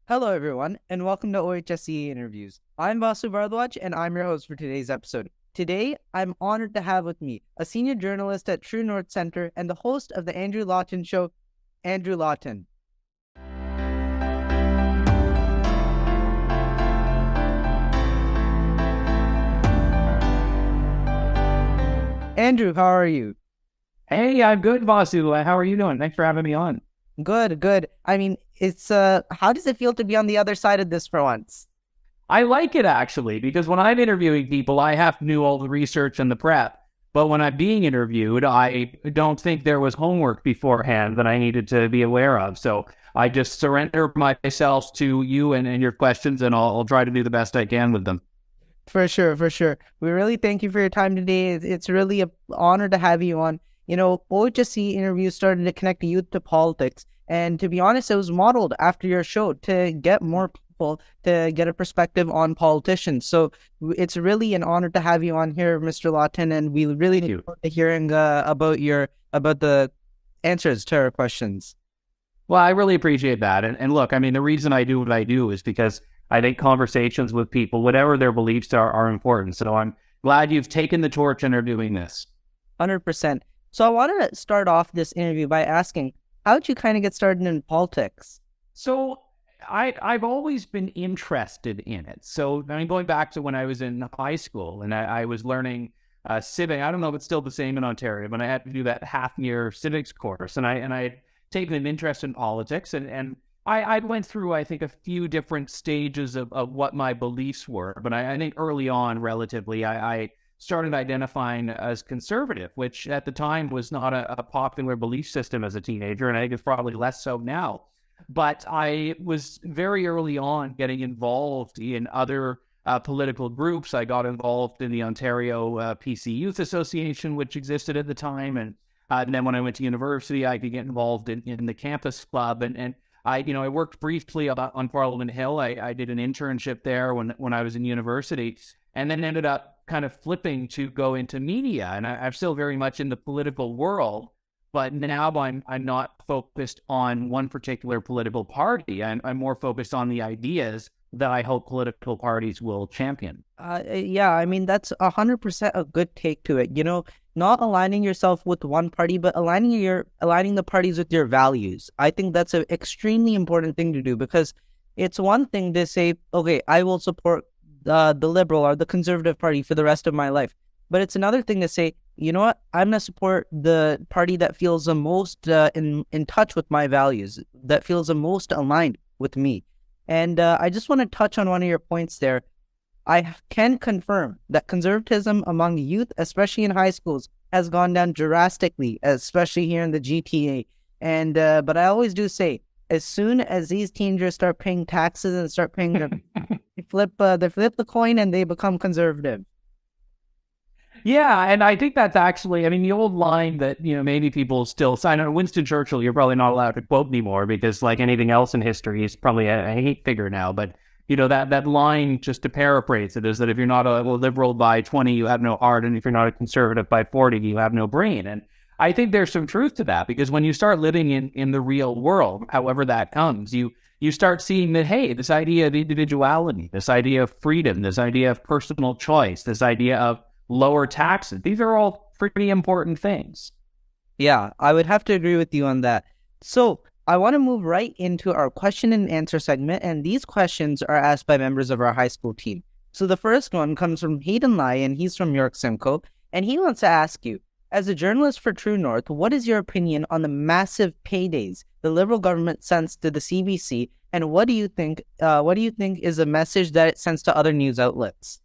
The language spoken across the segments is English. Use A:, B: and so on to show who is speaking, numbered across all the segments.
A: Hello, everyone, and welcome to OHSCE Interviews. I'm Vasu Bharadwaj, and I'm your host for today's episode. Today, I'm honored to have with me a senior journalist at True North Center and the host of the Andrew Lawton Show, Andrew Lawton. Andrew, how are you?
B: Hey, I'm good, Vasu. How are you doing? Thanks for having me on.
A: Good, good. How does it feel to be on the other side of this for once?
B: I like it actually because when I'm interviewing people, I have to do all the research and the prep. But when I'm being interviewed, I don't think there was homework beforehand that I needed to be aware of. So I just surrender myself to you and your questions, and I'll try to do the best I can with them.
A: For sure, for sure. We really thank you for your time today. It's really an honor to have you on. OHSC interviews started to connect youth to politics. And to be honest, it was modeled after your show to get more people to get a perspective on politicians. So it's really an honor to have you on here, Mr. Lawton. And we really
B: Thank
A: look
B: you.
A: forward to hearing about the answers to our questions.
B: Well, I really appreciate that. And look, I mean, the reason I do what I do is because I think conversations with people, whatever their beliefs are important. So I'm glad you've taken the torch and are doing this.
A: 100%. So I want to start off this interview by asking, how'd you kind of get started in politics?
B: So I've always been interested in it. So I mean, going back to when I was in high school and I was learning civic. I don't know if it's still the same in Ontario, but I had to do that half-year civics course, and I had taken an interest in politics, and I went through, I think, a few different stages of what my beliefs were. But I think early on, relatively, I started identifying as conservative, which at the time was not a popular belief system as a teenager, and I think it's probably less so now. But I was very early on getting involved in other political groups. I got involved in the Ontario PC Youth Association, which existed at the time, and then when I went to university, I could get involved in the campus club, and I worked briefly on Parliament Hill. I did an internship there when I was in university, and then ended up kind of flipping to go into media. And I'm still very much in the political world, but now I'm not focused on one particular political party. I'm more focused on the ideas that I hope political parties will champion.
A: Yeah, I mean, that's 100% a good take to it. Not aligning yourself with one party, but aligning the parties with your values. I think that's an extremely important thing to do because it's one thing to say, okay, I will support the Liberal or the Conservative Party for the rest of my life. But it's another thing to say, you know what, I'm going to support the party that feels the most in touch with my values, that feels the most aligned with me. And I just want to touch on one of your points there. I can confirm that conservatism among youth, especially in high schools, has gone down drastically, especially here in the GTA. And but I always do say, as soon as these teenagers start paying taxes and start paying they flip the coin and they become conservative.
B: Yeah, and I think that's actually, I mean, the old line that, maybe people still sign on Winston Churchill, you're probably not allowed to quote anymore because, like anything else in history, he's probably a hate figure now. But, that line, just to paraphrase it, is that if you're not a liberal by 20, you have no heart. And if you're not a conservative by 40, you have no brain. And I think there's some truth to that because when you start living in the real world, however that comes, you start seeing that, hey, this idea of individuality, this idea of freedom, this idea of personal choice, this idea of lower taxes. These are all pretty important things.
A: Yeah, I would have to agree with you on that. So I want to move right into our question and answer segment, and these questions are asked by members of our high school team. So the first one comes from Hayden Lai, and he's from York Simcoe, and he wants to ask you, as a journalist for True North, what is your opinion on the massive paydays the Liberal government sends to the CBC, and what do you think? What do you think is a message that it sends to other news outlets?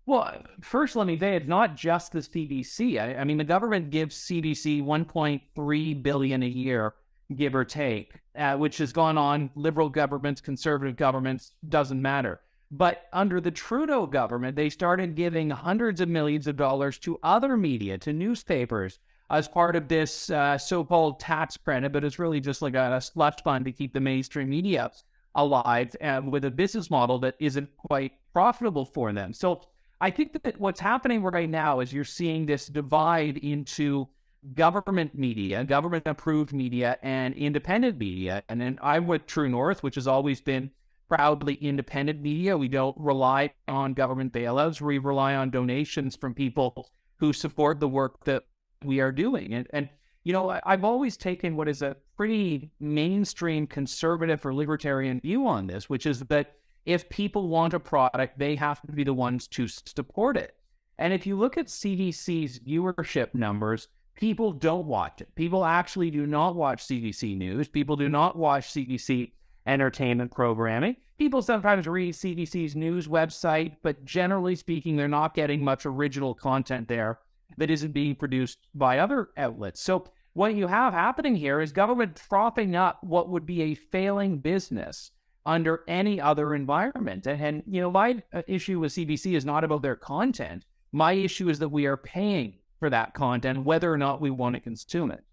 B: Well, first, let me say it's not just the CBC. I mean, the government gives CBC 1.3 billion a year, give or take, which has gone on Liberal governments, conservative governments, doesn't matter. But under the Trudeau government, they started giving hundreds of millions of dollars to other media, to newspapers, as part of this so-called tax credit, but it's really just like a slush fund to keep the mainstream media alive with a business model that isn't quite profitable for them. So I think that what's happening right now is you're seeing this divide into government media, government approved media, and independent media. And then I'm with True North, which has always been proudly independent media. We don't rely on government bailouts. We rely on donations from people who support the work that we are doing. And I've always taken what is a pretty mainstream conservative or libertarian view on this, which is that if people want a product, they have to be the ones to support it. And if you look at CBC's viewership numbers, people don't watch it. People actually do not watch CBC News. People do not watch CBC entertainment programming. People sometimes read CBC's news website, but generally speaking, they're not getting much original content there that isn't being produced by other outlets. So what you have happening here is government propping up what would be a failing business under any other environment. And my issue with CBC is not about their content. My issue is that we are paying for that content, whether or not we want to consume it.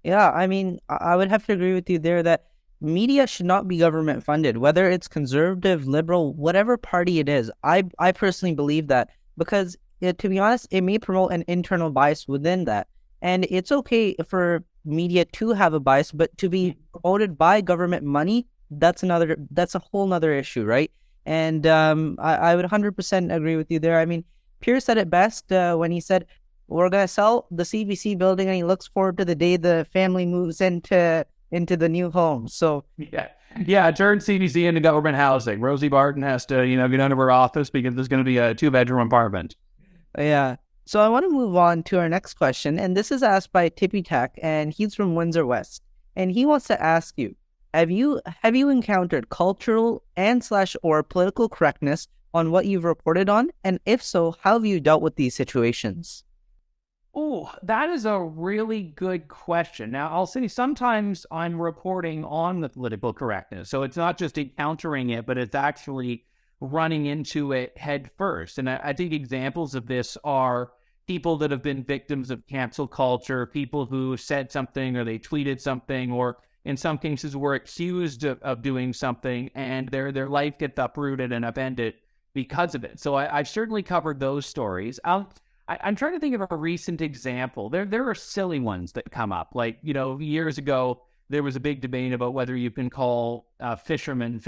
A: Yeah, I mean, I would have to agree with you there that media should not be government funded, whether it's conservative, liberal, whatever party it is. I personally believe that because, to be honest, it may promote an internal bias within that. And it's okay for media to have a bias, but to be promoted by government money, that's a whole nother issue, right? And I would 100% agree with you there. I mean, Pierce said it best when he said, we're going to sell the CBC building, and he looks forward to the day the family moves into the new home. So
B: turn CBC into government housing. Rosie Barton has to, get out of her office because there's going to be a 2-bedroom apartment.
A: Yeah. So I want to move on to our next question, and this is asked by Tippy Tech, and he's from Windsor West, and he wants to ask you, have you encountered cultural and/or political correctness on what you've reported on? And if so, how have you dealt with these situations?
B: Oh, that is a really good question. Now, I'll say sometimes I'm reporting on the political correctness. So it's not just encountering it, but it's actually running into it head first. And I think examples of this are people that have been victims of cancel culture, people who said something or they tweeted something, or in some cases were accused of doing something and their life gets uprooted and upended because of it. So I've certainly covered those stories. I'm trying to think of a recent example. There are silly ones that come up. Like, years ago, there was a big debate about whether you can call fishermen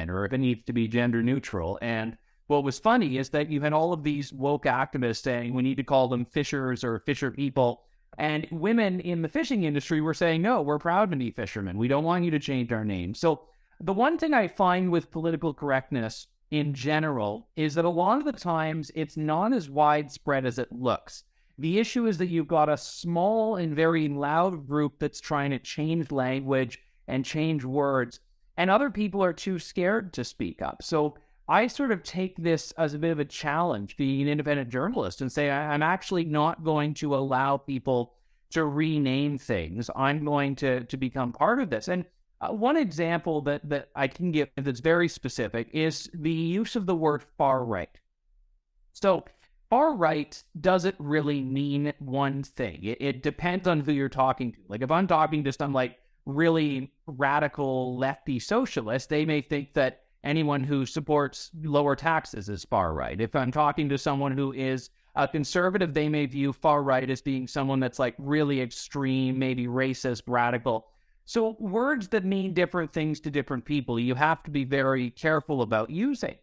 B: or if it needs to be gender neutral. And what was funny is that you had all of these woke activists saying we need to call them fishers or fisher people. And women in the fishing industry were saying, no, we're proud to be fishermen. We don't want you to change our name. So the one thing I find with political correctness in general is that a lot of the times it's not as widespread as it looks. The issue is that you've got a small and very loud group that's trying to change language and change words, and other people are too scared to speak up. So I sort of take this as a bit of a challenge, being an independent journalist, and say I'm actually not going to allow people to rename things. I'm going to become part of this. And one example that I can give that's very specific is the use of the word far right. So far right doesn't really mean one thing. It depends on who you're talking to. Like if I'm talking to some like really radical lefty socialist, they may think that anyone who supports lower taxes is far right. If I'm talking to someone who is a conservative, they may view far right as being someone that's like really extreme, maybe racist, radical. So words that mean different things to different people, you have to be very careful about using.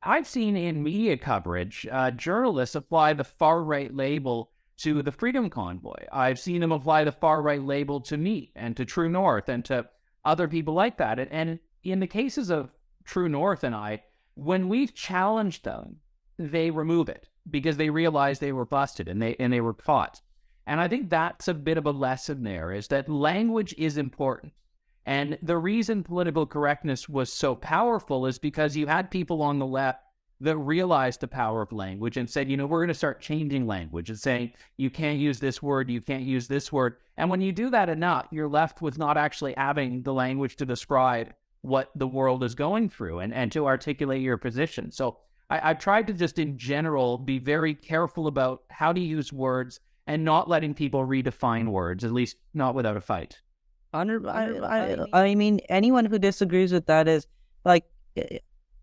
B: I've seen in media coverage, journalists apply the far-right label to the Freedom Convoy. I've seen them apply the far-right label to me and to True North and to other people like that. And in the cases of True North and I, when we've challenged them, they remove it because they realize they were busted and they were caught. And I think that's a bit of a lesson there, is that language is important. And the reason political correctness was so powerful is because you had people on the left that realized the power of language and said, we're going to start changing language and saying, you can't use this word, you can't use this word. And when you do that enough, you're left with not actually having the language to describe what the world is going through and to articulate your position. So I've tried to just in general be very careful about how to use words and not letting people redefine words, at least not without a fight.
A: I mean, anyone who disagrees with that is like,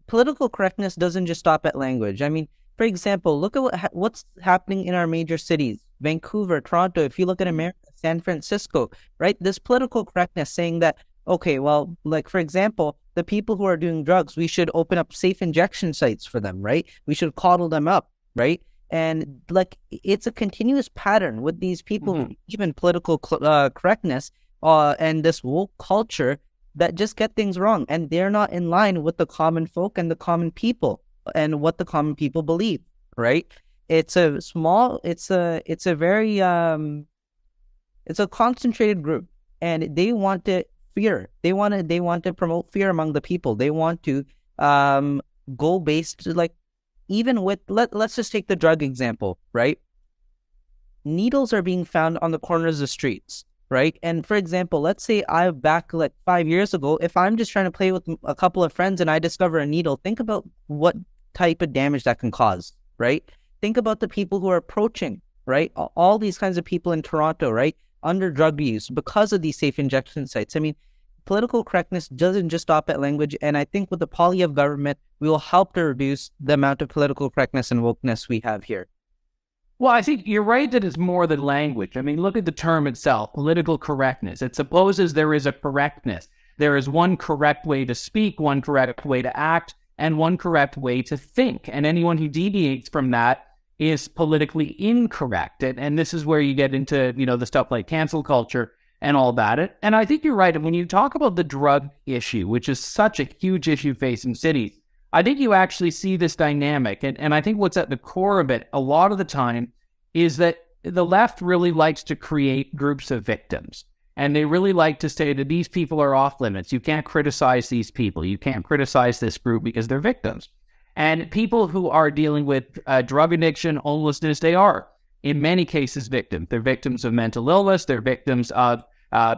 A: political correctness doesn't just stop at language. I mean, for example, look at what's happening in our major cities, Vancouver, Toronto. If you look at America, San Francisco, right? This political correctness saying that Okay, well, like for example, the people who are doing drugs, we should open up safe injection sites for them, right? We should coddle them up, right? And like it's a continuous pattern with these people,
B: Mm-hmm.
A: even political correctness, and this woke culture that just get things wrong, and they're not in line with the common folk and the common people and what the common people believe, right? It's a very it's a concentrated group, and they want to fear. They want to promote fear among the people. They want to um go based like even with let's just take the drug example, right? Needles are being found on the corners of the streets, right? And for example, let's say I back like 5 years ago, if I'm just trying to play with a couple of friends and I discover a needle, think about what type of damage that can cause, right? Think about the people who are approaching, right? All these kinds of people in Toronto, right? Under drug use because of these safe injection sites. I mean, political correctness doesn't just stop at language. And I think with the poly of government, we will help to reduce the amount of political correctness and wokeness we have here.
B: Well, I think you're right that it's more than language. I mean, look at the term itself, political correctness. It supposes there is a correctness. There is one correct way to speak, one correct way to act, and one correct way to think. And anyone who deviates from that is politically incorrect. And this is where you get into, the stuff like cancel culture and all that. And I think you're right. And when you talk about the drug issue, which is such a huge issue facing cities, I think you actually see this dynamic. And I think what's at the core of it a lot of the time is that the left really likes to create groups of victims. And they really like to say that these people are off limits. You can't criticize these people. You can't criticize this group because they're victims. And people who are dealing with drug addiction, homelessness, they are, in many cases, victims. They're victims of mental illness. They're victims of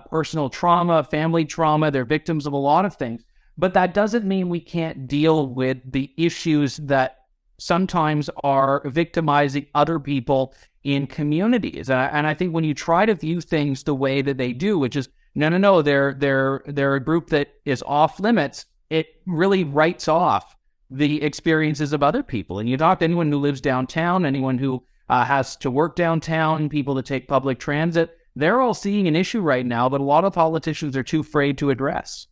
B: personal trauma, family trauma. They're victims of a lot of things. But that doesn't mean we can't deal with the issues that sometimes are victimizing other people in communities. And I think when you try to view things the way that they do, which is, no, they're a group that is off limits, it really writes off the experiences of other people. And you talk to anyone who lives downtown, anyone who has to work downtown, people that take public transit, they're all seeing an issue right now that a lot of politicians are too afraid to address.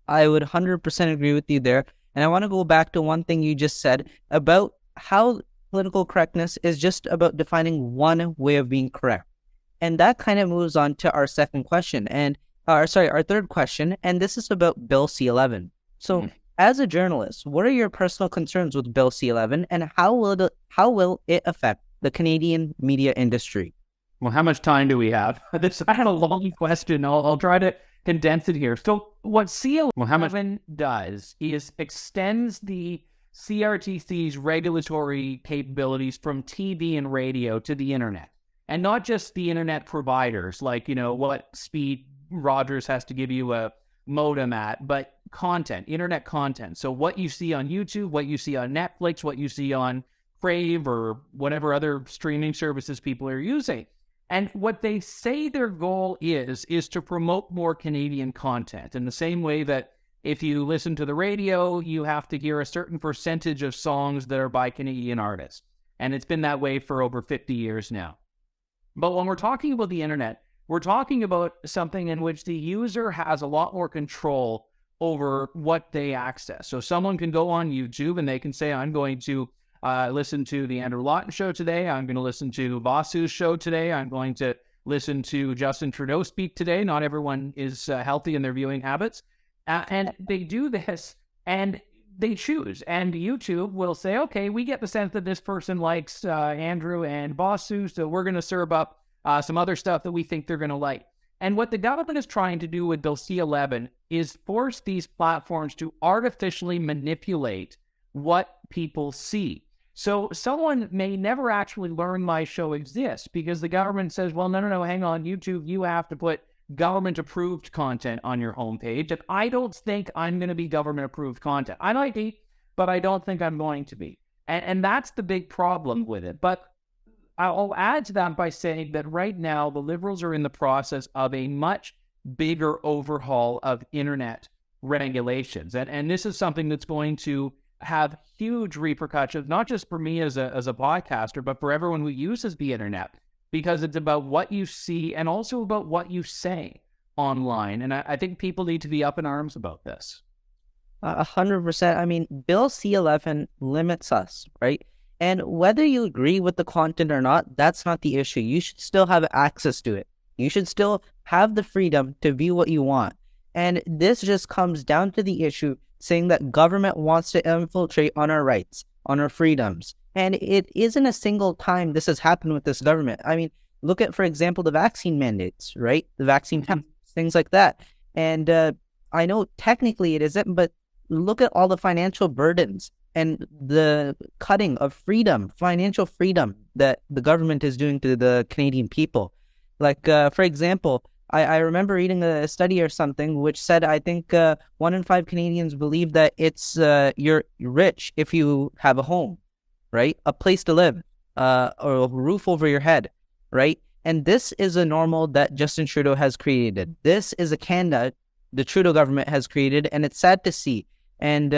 A: I would 100% agree with you there. And I want to go back to one thing you just said about how political correctness is just about defining one way of being correct. And that kind of moves on to our second question our third question. And this is about Bill C-11. So as a journalist, what are your personal concerns with Bill C-11 and how will it affect the Canadian media industry?
B: Well, how much time do we have? I had a long question. I'll try to condense it here. So what C-11 does is extends the CRTC's regulatory capabilities from TV and radio to the internet. And not just the internet providers, like, what speed Rogers has to give you a modem at, but content, internet content. So what you see on YouTube, what you see on Netflix, what you see on Crave or whatever other streaming services people are using. And what they say their goal is to promote more Canadian content in the same way that if you listen to the radio, you have to hear a certain percentage of songs that are by Canadian artists. And it's been that way for over 50 years now. But when we're talking about the internet, we're talking about something in which the user has a lot more control over what they access. So someone can go on YouTube and they can say, I'm going to listen to the Andrew Lawton show today. I'm going to listen to Basu's show today. I'm going to listen to Justin Trudeau speak today. Not everyone is healthy in their viewing habits. And they do this and they choose. And YouTube will say, okay, we get the sense that this person likes Andrew and Basu, so we're going to serve up some other stuff that we think they're going to like. And what the government is trying to do with Bill C-11 is force these platforms to artificially manipulate what people see. So someone may never actually learn my show exists because the government says, well, no, hang on, YouTube, you have to put government-approved content on your homepage. And I don't think I'm going to be government-approved content. I might be, but I don't think I'm going to be. And that's the big problem with it. But I'll add to that by saying that right now, the Liberals are in the process of a much bigger overhaul of internet regulations. And this is something that's going to have huge repercussions, not just for me as a podcaster, but for everyone who uses the internet, because it's about what you see and also about what you say. online. And I think people need to be up in arms about this.
A: 100%. I mean, Bill C-11 limits us, right? And whether you agree with the content or not, that's not the issue. You should still have access to it. You should still have the freedom to view what you want. And this just comes down to the issue saying that government wants to infiltrate on our rights, on our freedoms. And it isn't a single time this has happened with this government. I mean, look at, for example, the vaccine mandates, right? The vaccine, things like that. And I know technically it isn't, but look at all the financial burdens and the cutting of freedom, financial freedom that the government is doing to the Canadian people. Like, for example, I remember reading a study or something which said I think 1 in 5 Canadians believe that you're rich if you have a home, right? A place to live, or a roof over your head, right? And this is a normal that Justin Trudeau has created. This is a Canada the Trudeau government has created, and it's sad to see. And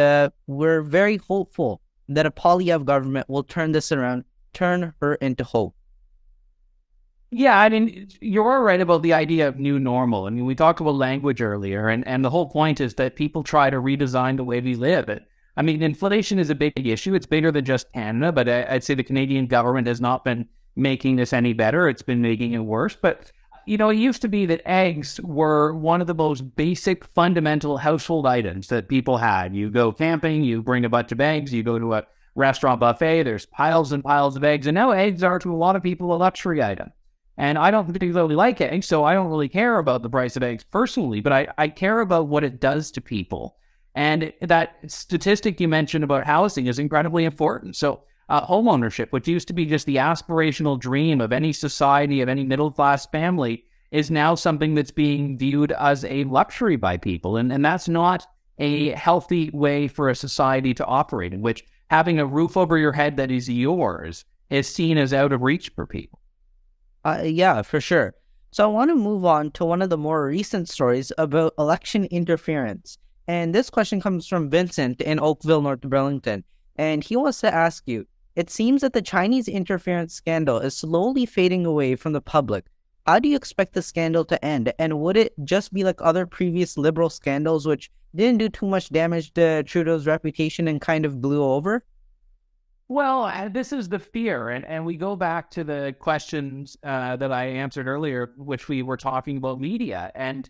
A: we're very hopeful that a Poilievre government will turn this around, turn her into hope.
B: Yeah, I mean, you're right about the idea of new normal. I mean, we talked about language earlier, and the whole point is that people try to redesign the way we live. I mean, inflation is a big issue. It's bigger than just Canada, but I'd say the Canadian government has not been making this any better. It's been making it worse. But, you know, it used to be that eggs were one of the most basic, fundamental household items that people had. You go camping, you bring a bunch of eggs, you go to a restaurant buffet, there's piles and piles of eggs. And now eggs are, to a lot of people, a luxury item. And I don't particularly like eggs, so I don't really care about the price of eggs personally, but I care about what it does to people. And that statistic you mentioned about housing is incredibly important. So home ownership, which used to be just the aspirational dream of any society, of any middle-class family, is now something that's being viewed as a luxury by people. And that's not a healthy way for a society to operate, in which having a roof over your head that is yours is seen as out of reach for people.
A: Yeah, for sure. So I want to move on to one of the more recent stories about election interference. And this question comes from Vincent in Oakville, North Burlington. And he wants to ask you, it seems that the Chinese interference scandal is slowly fading away from the public. How do you expect the scandal to end? And would it just be like other previous liberal scandals, which didn't do too much damage to Trudeau's reputation and kind of blew over?
B: Well, this is the fear. And we go back to the questions that I answered earlier, which we were talking about media. And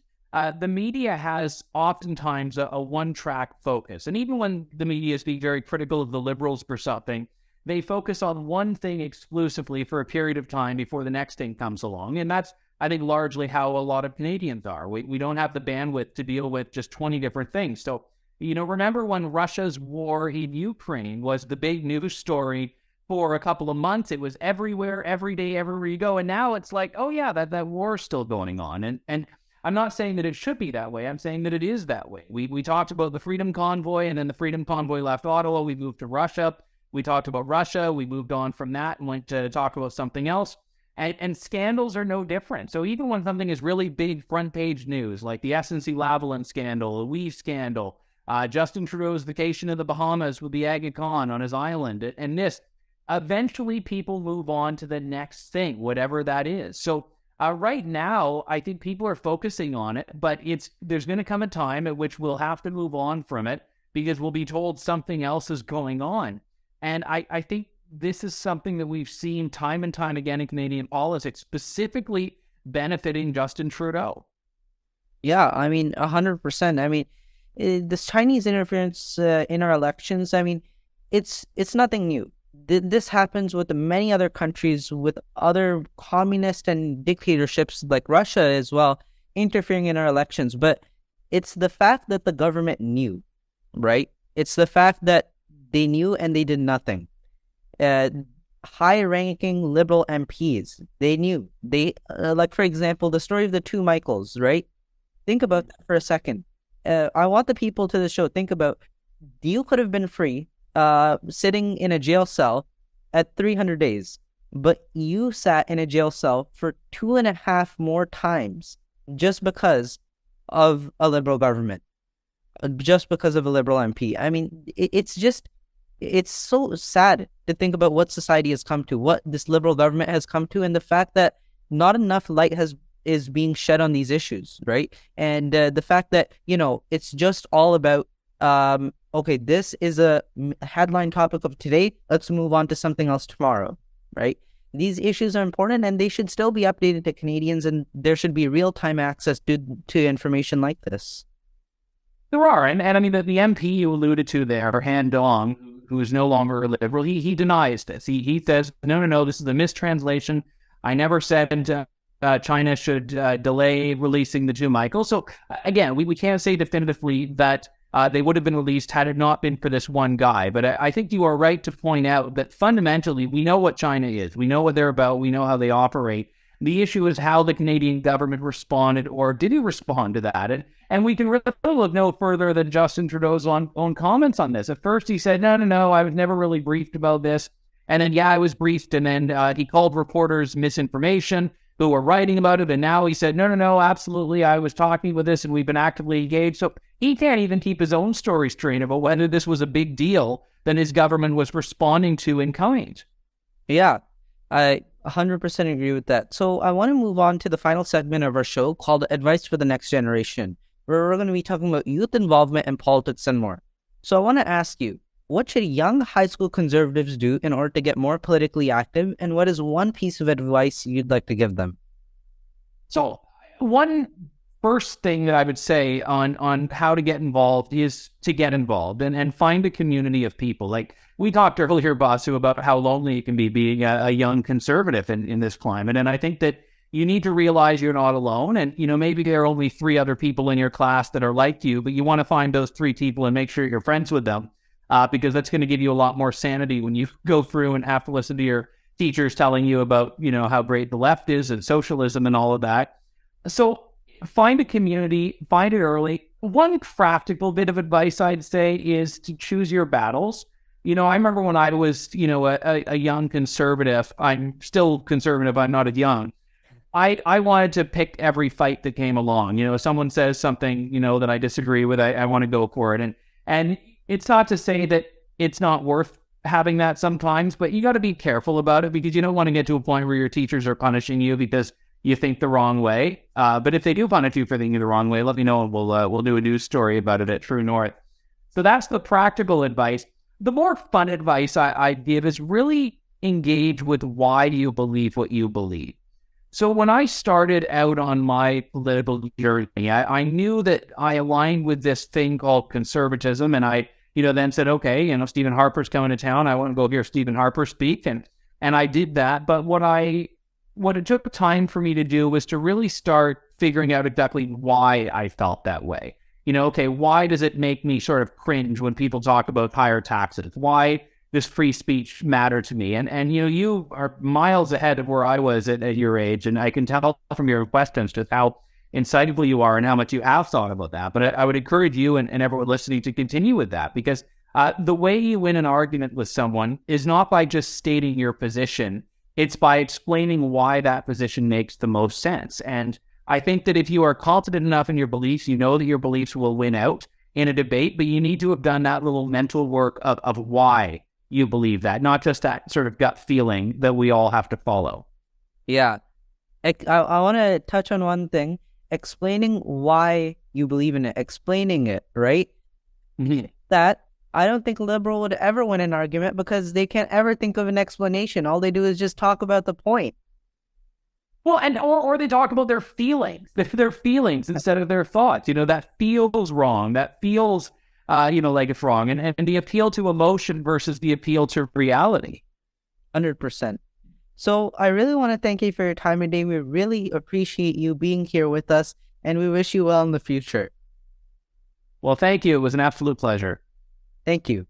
B: the media has oftentimes a one-track focus. And even when the media is being very critical of the Liberals for something, they focus on one thing exclusively for a period of time before the next thing comes along. And that's, I think, largely how a lot of Canadians are. We don't have the bandwidth to deal with just 20 different things. So, you know, remember when Russia's war in Ukraine was the big news story for a couple of months? It was everywhere, every day, everywhere you go. And now it's like, oh yeah, that war's still going on. And I'm not saying that it should be that way. I'm saying that it is that way. We talked about the Freedom Convoy, and then the Freedom Convoy left Ottawa. We moved to Russia. We talked about Russia. We moved on from that and went to talk about something else. And scandals are no different. So even when something is really big front page news, like the SNC-Lavalin scandal, the Weave scandal, Justin Trudeau's vacation in the Bahamas with the Aga Khan on his island, and this, eventually people move on to the next thing, whatever that is. So right now, I think people are focusing on it, but there's going to come a time at which we'll have to move on from it because we'll be told something else is going on. And I think this is something that we've seen time and time again in Canadian politics, specifically benefiting Justin Trudeau.
A: Yeah, I mean, 100%. I mean, this Chinese interference in our elections, I mean, it's nothing new. This happens with many other countries, with other communist and dictatorships like Russia as well, interfering in our elections. But it's the fact that the government knew, right? It's the fact that they knew and they did nothing. High-ranking Liberal MPs, they knew. They, like, for example, the story of the two Michaels, right? Think about that for a second. I want the people to the show, think about, you could have been free, sitting in a jail cell at 300 days, but you sat in a jail cell for 2.5 more times just because of a Liberal government, just because of a Liberal MP. I mean, it's so sad to think about what society has come to, what this Liberal government has come to, and the fact that not enough light has is being shed on these issues, right? And the fact that, it's just all about, okay, this is a headline topic of today. Let's move on to something else tomorrow, right? These issues are important and they should still be updated to Canadians, and there should be real-time access to information like this.
B: There are, and I mean, the MP you alluded to there, Han Dong, who is no longer a Liberal, he denies this. He says, no, this is a mistranslation. I never said China should delay releasing the two Michaels. So again, we can't say definitively that they would have been released had it not been for this one guy. But I think you are right to point out that fundamentally, we know what China is. We know what they're about. We know how they operate. The issue is how the Canadian government responded, or did he respond to that? And we can really look no further than Justin Trudeau's own comments on this. At first, he said, no, I was never really briefed about this. And then, I was briefed. And then he called reporters misinformation who were writing about it. And now he said, no, absolutely, I was talking with this and we've been actively engaged. So he can't even keep his own story straight about whether this was a big deal that his government was responding to in kind.
A: Yeah, I 100% agree with that. So I want to move on to the final segment of our show called Advice for the Next Generation, where we're going to be talking about youth involvement in politics and more. So I want to ask you, what should young high school conservatives do in order to get more politically active? And what is one piece of advice you'd like to give them?
B: So one first thing that I would say on how to get involved is to get involved and find a community of people. Like we talked earlier, Basu, about how lonely it can be being a young conservative in this climate. And I think that you need to realize you're not alone. And, maybe there are only 3 other people in your class that are like you, but you want to find those 3 people and make sure you're friends with them, because that's going to give you a lot more sanity when you go through and have to listen to your teachers telling you about, how great the left is and socialism and all of that. So find a community, find it early. One practical bit of advice I'd say is to choose your battles. I remember when I was, a young conservative. I'm still conservative. I'm not as young. I wanted to pick every fight that came along. If someone says something, that I disagree with, I want to go for it. And it's not to say that it's not worth having that sometimes, but you got to be careful about it because you don't want to get to a point where your teachers are punishing you because you think the wrong way. But if they do punish you for thinking the wrong way, let me know and we'll do a news story about it at True North. So that's the practical advice. The more fun advice I give is really engage with why you believe what you believe. So when I started out on my political journey, I knew that I aligned with this thing called conservatism. And I, then said, okay, Stephen Harper's coming to town. I want to go hear Stephen Harper speak. And I did that. But what it took time for me to do was to really start figuring out exactly why I felt that way. Okay, why does it make me sort of cringe when people talk about higher taxes? Why does free speech matter to me? And you are miles ahead of where I was at your age, and I can tell from your questions just how insightful you are and how much you have thought about that. But I would encourage you and everyone listening to continue with that, because the way you win an argument with someone is not by just stating your position. It's by explaining why that position makes the most sense. And I think that if you are confident enough in your beliefs, you know that your beliefs will win out in a debate, but you need to have done that little mental work of why you believe that, not just that sort of gut feeling that we all have to follow.
A: Yeah. I want to touch on one thing, explaining why you believe in it, explaining it, right?
B: Mm-hmm.
A: That I don't think Liberal would ever win an argument because they can't ever think of an explanation. All they do is just talk about the point.
B: Well, or they talk about their feelings instead of their thoughts. That feels wrong. That feels, like it's wrong. And the appeal to emotion versus the appeal to reality.
A: 100%. So I really want to thank you for your time today. We really appreciate you being here with us, and we wish you well in the future.
B: Well, thank you. It was an absolute pleasure.
A: Thank you.